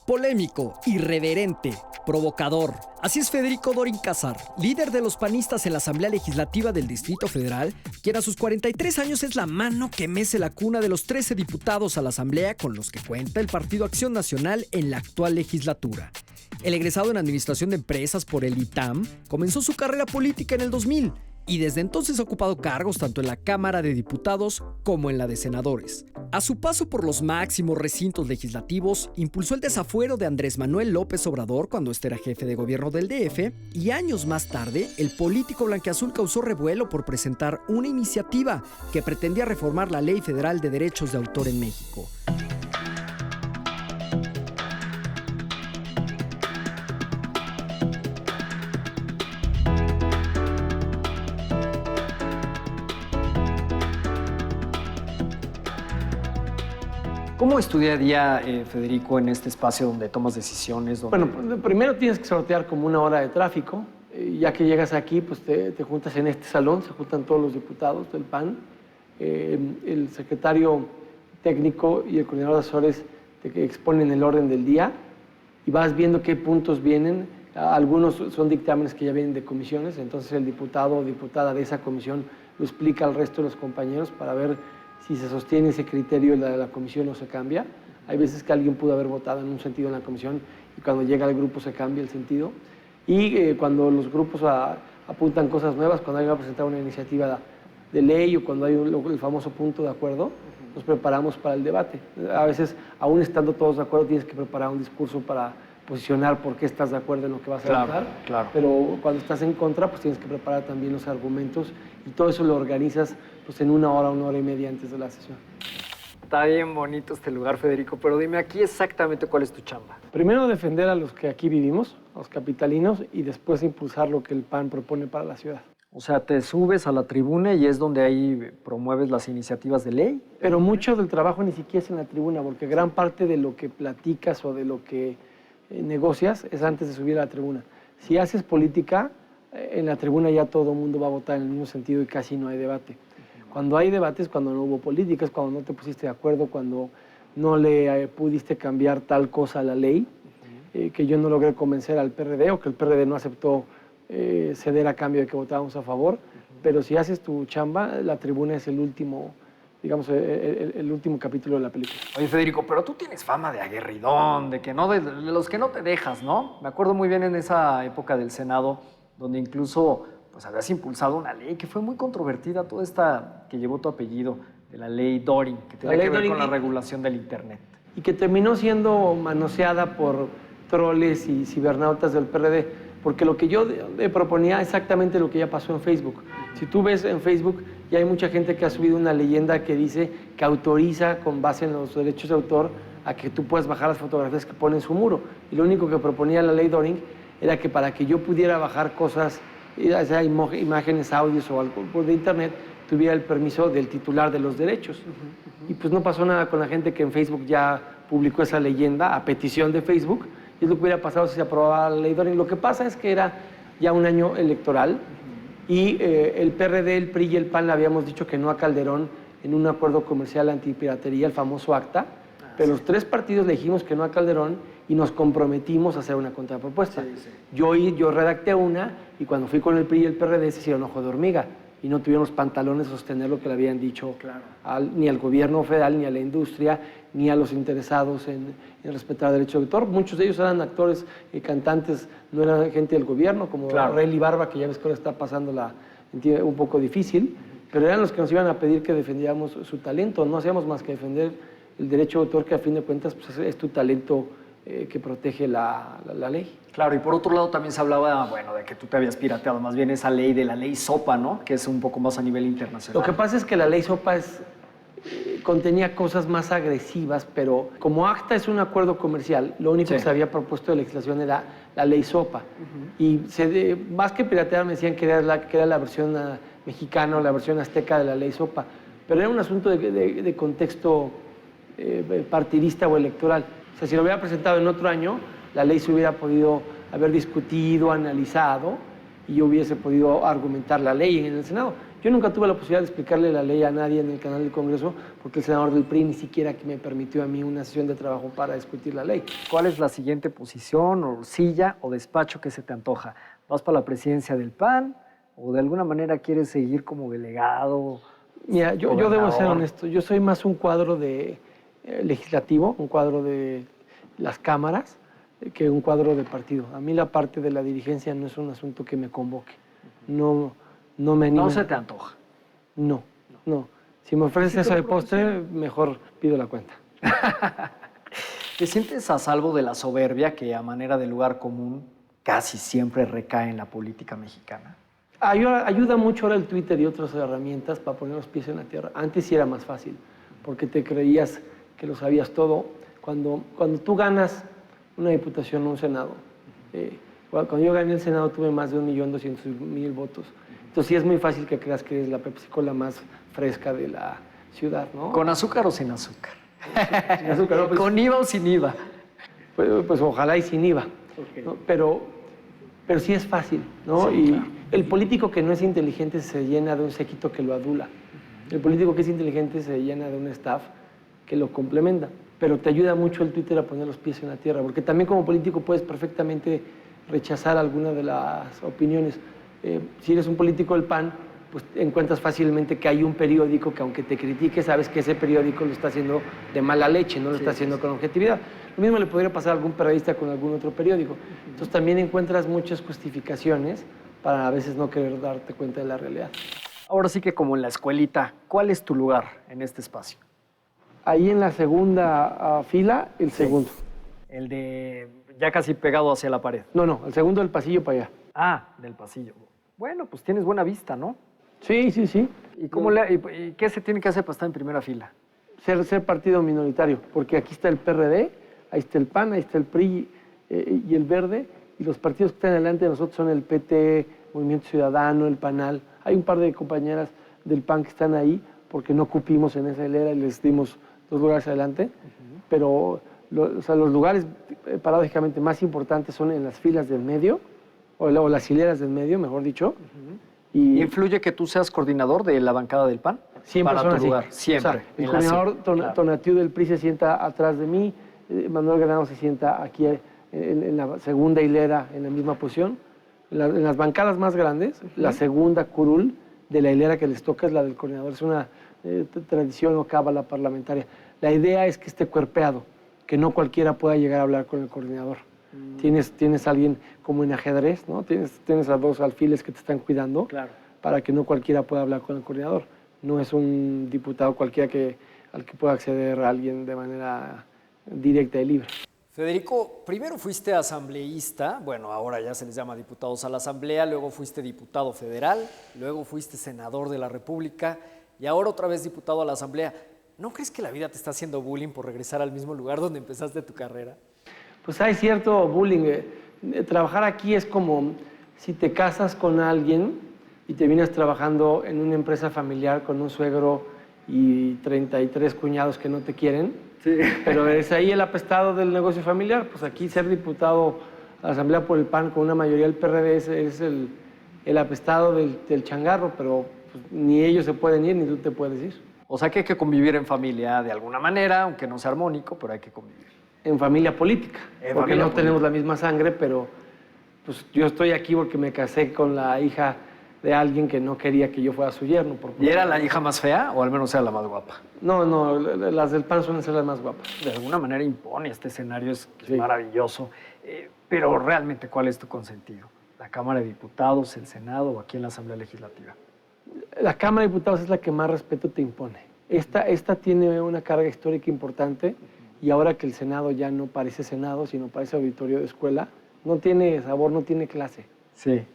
Polémico, irreverente, provocador. Así es Federico Dorin Casar, líder de los panistas en la Asamblea Legislativa del Distrito Federal, quien a sus 43 años es la mano que mece la cuna de los 13 diputados a la Asamblea con los que cuenta el Partido Acción Nacional en la actual legislatura. El egresado en Administración de Empresas por el ITAM comenzó su carrera política en el 2000 y desde entonces ha ocupado cargos tanto en la Cámara de Diputados como en la de Senadores. A su paso por los máximos recintos legislativos, impulsó el desafuero de Andrés Manuel López Obrador cuando este era jefe de gobierno del DF, y años más tarde, el político blanquiazul causó revuelo por presentar una iniciativa que pretendía reformar la Ley Federal de Derechos de Autor en México. ¿Cómo es tu día a día, Federico, en este espacio donde tomas decisiones? Bueno, primero tienes que sortear como una hora de tráfico. Ya que llegas aquí, pues te juntas en este salón, se juntan todos los diputados del PAN. El secretario técnico y el coordinador de asesores te exponen el orden del día y vas viendo qué puntos vienen. Algunos son dictámenes que ya vienen de comisiones, entonces el diputado o diputada de esa comisión lo explica al resto de los compañeros para ver si se sostiene ese criterio de la comisión o se cambia. Hay veces que alguien pudo haber votado en un sentido en la comisión y cuando llega al grupo se cambia el sentido. Y cuando los grupos apuntan cosas nuevas, cuando alguien va a presentar una iniciativa de ley o cuando hay el famoso punto de acuerdo, nos preparamos para el debate. A veces, aún estando todos de acuerdo, tienes que preparar un discurso para posicionar por qué estás de acuerdo en lo que vas a votar. Claro. Pero cuando estás en contra, pues tienes que preparar también los argumentos y todo eso lo organizas pues, en una hora y media antes de la sesión. Está bien bonito este lugar, Federico, pero dime aquí exactamente cuál es tu chamba. Primero defender a los que aquí vivimos, a los capitalinos, y después impulsar lo que el PAN propone para la ciudad. O sea, te subes a la tribuna y es donde ahí promueves las iniciativas de ley. Pero mucho del trabajo ni siquiera es en la tribuna, porque gran parte de lo que platicas o de lo que negocias es antes de subir a la tribuna. Si haces política, en la tribuna ya todo el mundo va a votar en el mismo sentido y casi no hay debate. Cuando hay debates, cuando no hubo políticas, cuando no te pusiste de acuerdo, cuando no le pudiste cambiar tal cosa a la ley, que yo no logré convencer al PRD o que el PRD no aceptó ceder a cambio de que votábamos a favor, pero si haces tu chamba, la tribuna es el último, digamos, el último capítulo de la película. Oye, Federico, pero tú tienes fama de aguerridón, de que no, de los que no te dejas, ¿no? Me acuerdo muy bien en esa época del Senado, donde incluso pues habías impulsado una ley que fue muy controvertida, toda esta que llevó tu apellido, de la ley Dorin, que tenía que ver con la regulación del Internet. Y que terminó siendo manoseada por troles y cibernautas del PRD, porque lo que yo proponía exactamente lo que ya pasó en Facebook. Si tú ves en Facebook, ya hay mucha gente que ha subido una leyenda que dice que autoriza, con base en los derechos de autor, a que tú puedas bajar las fotografías que pone en su muro. Y lo único que proponía la ley Doring era que para que yo pudiera bajar cosas, ya sea imágenes, audios o algo de internet, tuviera el permiso del titular de los derechos. Y pues no pasó nada con la gente que en Facebook ya publicó esa leyenda a petición de Facebook, y es lo que hubiera pasado si se aprobaba la ley Doring. Lo que pasa es que era ya un año electoral y el PRD, el PRI y el PAN le habíamos dicho que no a Calderón en un acuerdo comercial antipiratería, el famoso ACTA, pero los tres partidos le dijimos que no a Calderón y nos comprometimos a hacer una contrapropuesta. Sí. Yo redacté una y cuando fui con el PRI y el PRD se hicieron ojo de hormiga y no tuvieron los pantalones de sostener lo que le habían dicho ni al gobierno federal, ni a la industria, ni a los interesados en respetar el derecho de autor. Muchos de ellos eran actores y cantantes, no eran gente del gobierno, como Rayleigh Barba, que ya ves que ahora está pasando un poco difícil, pero eran los que nos iban a pedir que defendiéramos su talento. No hacíamos más que defender el derecho de autor, que a fin de cuentas pues, es tu talento que protege la ley. Claro, y por otro lado también se hablaba, bueno, de que tú te habías pirateado, más bien esa ley de la ley SOPA, ¿no? Que es un poco más a nivel internacional. Lo que pasa es que la ley SOPA contenía cosas más agresivas, pero como ACTA es un acuerdo comercial, lo único que se había propuesto de legislación era la ley SOPA. Y más que piratear me decían que era la versión mexicana o la versión azteca de la ley SOPA, pero era un asunto de contexto partidista o electoral. O sea, si lo hubiera presentado en otro año, la ley se hubiera podido haber discutido, analizado, y yo hubiese podido argumentar la ley en el Senado. Yo nunca tuve la posibilidad de explicarle la ley a nadie en el canal del Congreso porque el senador del PRI ni siquiera que me permitió a mí una sesión de trabajo para discutir la ley. ¿Cuál es la siguiente posición o silla o despacho que se te antoja? ¿Vas para la presidencia del PAN o de alguna manera quieres seguir como delegado? Mira, yo debo ser honesto. Yo soy más un cuadro de legislativo, un cuadro de las cámaras, que un cuadro de partido. A mí la parte de la dirigencia no es un asunto que me convoque. No me anima. No se te antoja. No. Si me ofreces eso de postre, mejor pido la cuenta. ¿Te sientes a salvo de la soberbia que a manera de lugar común casi siempre recae en la política mexicana? Ayuda mucho ahora el Twitter y otras herramientas para poner los pies en la tierra. Antes sí era más fácil, porque te creías que lo sabías todo. Cuando tú ganas una diputación o un senado, cuando yo gané el senado tuve más de 1.200.000 votos. Entonces sí es muy fácil que creas que eres la Pepsi-Cola más fresca de la ciudad, ¿no? ¿Con azúcar o sin azúcar? Sin azúcar, ¿no? Pues, ¿Con IVA o sin IVA? Pues ojalá y sin IVA. Okay. ¿No? Pero sí es fácil, ¿no? Sí, y claro. el político que no es inteligente se llena de un séquito que lo adula. El político que es inteligente se llena de un staff que lo complementa. Pero te ayuda mucho el Twitter a poner los pies en la tierra, porque también como político puedes perfectamente rechazar alguna de las opiniones. Si eres un político del PAN, pues encuentras fácilmente que hay un periódico que aunque te critique, sabes que ese periódico lo está haciendo de mala leche, no lo está haciendo con objetividad. Lo mismo le podría pasar a algún periodista con algún otro periódico. Entonces también encuentras muchas justificaciones para a veces no querer darte cuenta de la realidad. Ahora sí que como en la escuelita, ¿cuál es tu lugar en este espacio? Ahí en la segunda fila, el segundo. El de ya casi pegado hacia la pared. No, el segundo del pasillo para allá. Ah, del pasillo. Bueno, pues tienes buena vista, ¿no? Sí. ¿Y qué se tiene que hacer para estar en primera fila? Ser partido minoritario, porque aquí está el PRD, ahí está el PAN, ahí está el PRI y el Verde, y los partidos que están delante de nosotros son el PT, Movimiento Ciudadano, el PANAL. Hay un par de compañeras del PAN que están ahí porque no cupimos en esa hilera y les dimos 2 lugares adelante, pero los lugares paradójicamente más importantes son en las filas del medio, o las hileras del medio, mejor dicho. Y ¿influye que tú seas coordinador de la bancada del PAN? siempre para son tu así. lugar, siempre. O sea, el en la coordinador claro. Tonatiu del PRI se sienta atrás de mí, Manuel Granado se sienta aquí en la segunda hilera, en la misma posición. En las bancadas más grandes, la segunda curul de la hilera que les toca es la del coordinador. Es una tradición o cábala parlamentaria. La idea es que esté cuerpeado, que no cualquiera pueda llegar a hablar con el coordinador. Tienes a alguien como en ajedrez, ¿no? Tienes a 2 alfiles que te están cuidando para que no cualquiera pueda hablar con el coordinador. No es un diputado cualquiera al que pueda acceder a alguien de manera directa y libre. Federico, primero fuiste asambleísta, bueno, ahora ya se les llama diputados a la Asamblea, luego fuiste diputado federal, luego fuiste senador de la República y ahora otra vez diputado a la Asamblea. ¿No crees que la vida te está haciendo bullying por regresar al mismo lugar donde empezaste tu carrera? Pues hay cierto bullying. Trabajar aquí es como si te casas con alguien y te vienes trabajando en una empresa familiar con un suegro y 33 cuñados que no te quieren, pero eres ahí el apestado del negocio familiar. Pues aquí ser diputado a la Asamblea por el PAN con una mayoría del PRD es el apestado del changarro, pero pues, ni ellos se pueden ir ni tú te puedes ir. O sea que hay que convivir en familia de alguna manera, aunque no sea armónico, pero hay que convivir. En familia política, porque familia no política. tenemos la misma sangre, pero pues yo estoy aquí porque me casé con la hija de alguien que no quería que yo fuera su yerno. ¿Y era la hija más fea o al menos era la más guapa? No, las del PAN suelen ser las más guapas. De alguna manera impone este escenario, es Sí. maravilloso. Pero realmente, ¿cuál es tu consentido? ¿La Cámara de Diputados, el Senado o aquí en la Asamblea Legislativa? La Cámara de Diputados es la que más respeto te impone. Esta tiene una carga histórica importante y ahora que el Senado ya no parece Senado, sino parece auditorio de escuela, no tiene sabor, no tiene clase,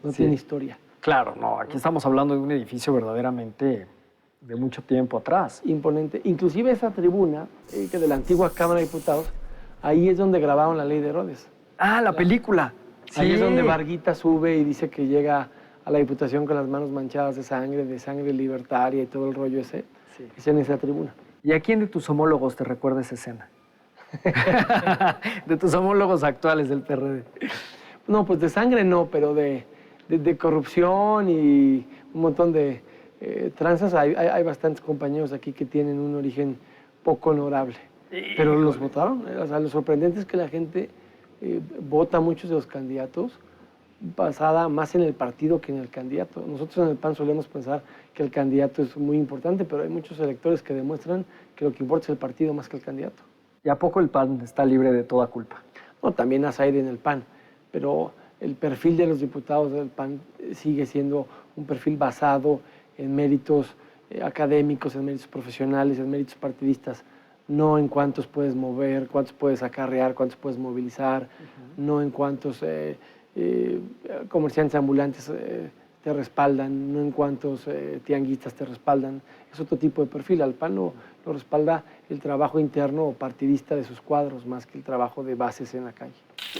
no tiene historia. Claro, no, aquí estamos hablando de un edificio verdaderamente de mucho tiempo atrás. Imponente. Inclusive esa tribuna, que de la antigua Cámara de Diputados, ahí es donde grabaron la ley de Herodes. Ah, la película. Ahí es donde Varguita sube y dice que llega a la Diputación con las manos manchadas de sangre libertaria y todo el rollo ese. Sí. Es en esa tribuna. ¿Y a quién de tus homólogos te recuerda esa escena? De tus homólogos actuales del PRD. No, pues de sangre no, pero de corrupción y un montón de tranzas, hay bastantes compañeros aquí que tienen un origen poco honorable, pero los votaron. O sea, lo sorprendente es que la gente vota muchos de los candidatos basada más en el partido que en el candidato. Nosotros en el PAN solemos pensar que el candidato es muy importante, pero hay muchos electores que demuestran que lo que importa es el partido más que el candidato. ¿Y a poco el PAN está libre de toda culpa? No, también hace aire en el PAN, pero el perfil de los diputados del PAN sigue siendo un perfil basado en méritos académicos, en méritos profesionales, en méritos partidistas, no en cuántos puedes mover, cuántos puedes acarrear, cuántos puedes movilizar, no en cuántos comerciantes ambulantes te respaldan, no en cuántos tianguistas te respaldan. Es otro tipo de perfil. Al PAN lo respalda el trabajo interno o partidista de sus cuadros, más que el trabajo de bases en la calle.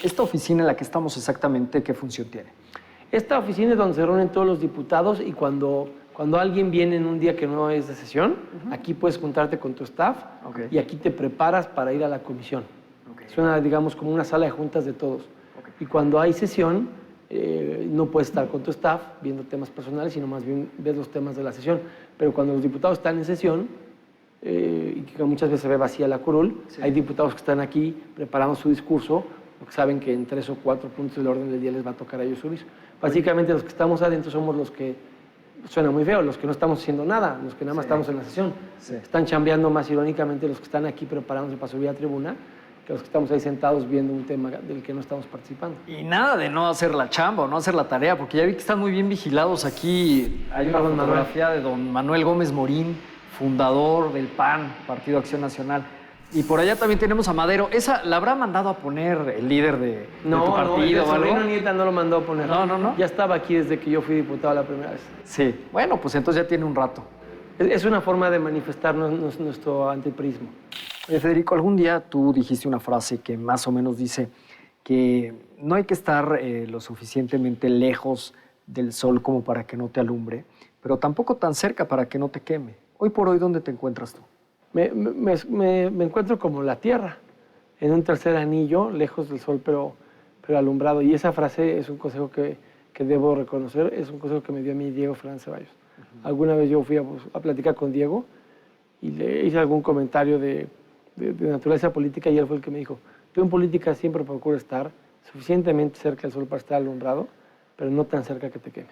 ¿Esta oficina en la que estamos exactamente qué función tiene? Esta oficina es donde se reúnen todos los diputados y cuando alguien viene en un día que no es de sesión, aquí puedes juntarte con tu staff y aquí te preparas para ir a la comisión. Suena, digamos, como una sala de juntas de todos. Y cuando hay sesión, no puedes estar con tu staff viendo temas personales, sino más bien ves los temas de la sesión. Pero cuando los diputados están en sesión, y que muchas veces se ve vacía la curul, hay diputados que están aquí preparando su discurso, porque saben que en 3 o 4 puntos del orden del día les va a tocar a ellos subir. Básicamente los que estamos adentro somos los que, suena muy feo, los que no estamos haciendo nada, los que nada más estamos en la sesión. Están chambeando más irónicamente los que están aquí preparándose para subir a tribuna, que los que estamos ahí sentados viendo un tema del que no estamos participando. Y nada de no hacer la chamba o no hacer la tarea, porque ya vi que están muy bien vigilados aquí. Hay una fotografía de don Manuel Gómez Morín, fundador del PAN, Partido Acción Nacional. Y por allá también tenemos a Madero. ¿Esa la habrá mandado a poner el líder de tu partido o algo? No, Nieta no lo mandó a poner. No. Ya estaba aquí desde que yo fui diputado la primera vez. Sí. Bueno, pues entonces ya tiene un rato. Es una forma de manifestarnos nuestro antiprismo. Federico, algún día tú dijiste una frase que más o menos dice que no hay que estar lo suficientemente lejos del sol como para que no te alumbre, pero tampoco tan cerca para que no te queme. Hoy por hoy, ¿dónde te encuentras tú? Me encuentro como la Tierra, en un tercer anillo, lejos del sol, pero alumbrado. Y esa frase es un consejo que debo reconocer, es un consejo que me dio a mí Diego Fernández Ceballos. Alguna vez yo fui a platicar con Diego y le hice algún comentario de naturaleza política y él fue el que me dijo, tú en política siempre procura estar suficientemente cerca del sol para estar alumbrado, pero no tan cerca que te queme.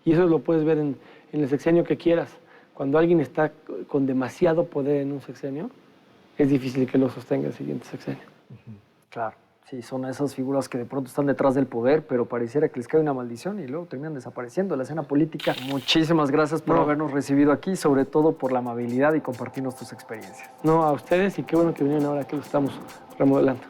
Y eso lo puedes ver en el sexenio que quieras. Cuando alguien está con demasiado poder en un sexenio, es difícil que lo sostenga el siguiente sexenio. Claro, sí, son esas figuras que de pronto están detrás del poder, pero pareciera que les cae una maldición y luego terminan desapareciendo de la escena política. Muchísimas gracias por habernos recibido aquí, sobre todo por la amabilidad y compartirnos tus experiencias. No, a ustedes, y qué bueno que vinieron ahora que lo estamos remodelando.